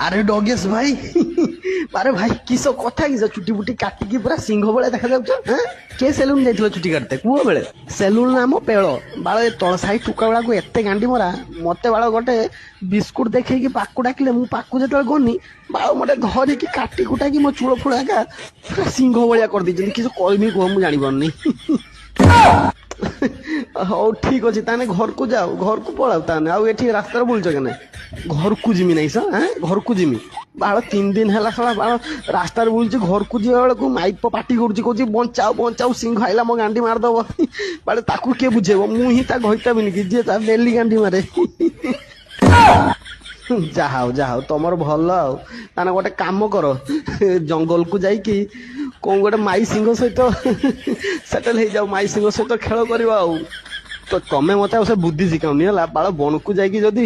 আরে ডগেশ ভাই আরে ভাই কিস কথা কিস চুটি ফুটি কাটিকি পুরা সিংহ বেড়ে দেখা যাচ্ছ হ্যাঁ কে সেলুন যাইছিল চুটি কাটতে কুହ বেড়ে সেলুন নাম পেଳ ବାଳ ଏ ତଳ ସାହି ଟୁକା ଗୁଡାକୁ ଏତେ ଗାଣ୍ଡି ମରା ମତେ ବାଳ ଗୋଟେ ବିସ୍କୁଟ ଦେଖେଇକି ପାକୁ ଡାକିଲେ ମୁଁ ପାକୁ ଯେତେବେଳେ ଗନି ବାଳ ମତେ ଧରିକି କାଟି କୁଟାକି ମୋ ଚୂଳ ଫୁଳ ଏକା ପୁରା ସିଂହ ଭଳିଆ କରିଦେଇଛନ୍ତି କିଛି କହିବି କୁହ ମୁଁ ଜାଣିପାରୁନି ହଉ ଠିକ ଅଛି ତାହେଲେ ଘରକୁ ଯାଅ ଘରକୁ ପଳାଉ ତାହେଲେ ଆଉ ଏଠି ରାସ୍ତାରେ ବୁଲୁଛ କେନେ ଘରକୁ ଯିମି ନାଇଁ ସାର୍ হ্যাঁ ଘରକୁ ଯିମି ବାଳ 3 ଦିନ ହେଲା ଶଳା ବାଳ ରାସ୍ତାରେ ବୁଲୁଛି ଘରକୁ ଯିବା ବେଳକୁ ମାଇକ ପାଟି କରୁଛି କହୁଛି ବଞ୍ଚାଉ ବଞ୍ଚାଉ ସିଂହ ଆଇଲା ମୋ ଗାଣ୍ଡି ମାରିଦବ ବାଳେ ତାକୁ କିଏ ବୁଝେଇବ ମୁଁ ହିଁ ତା ଘଇତାବିନି କି ଯିଏ ତା ଡେଲି ଗାଣ୍ଡି ମାରେ ଯାହା ହଉ ତମର ଭଲ ଆଉ ତାହେଲେ ଗୋଟେ କାମ କର ଜଙ୍ଗଲକୁ ଯାଇକି କୋଉ ଗୋଟେ ମାଇ ସିଂହ ସହିତ ସେଟେଲ ହେଇଯାଉ ମାଇ ସିଂହ ସହିତ ଖେଳ କରିବା ଆଉ ତ ତମେ ମତେ ଆଉ ସେ ବୁଦ୍ଧି ଶିଖାଉନି ହେଲା ବାଳ ବଣକୁ ଯାଇକି ଯଦି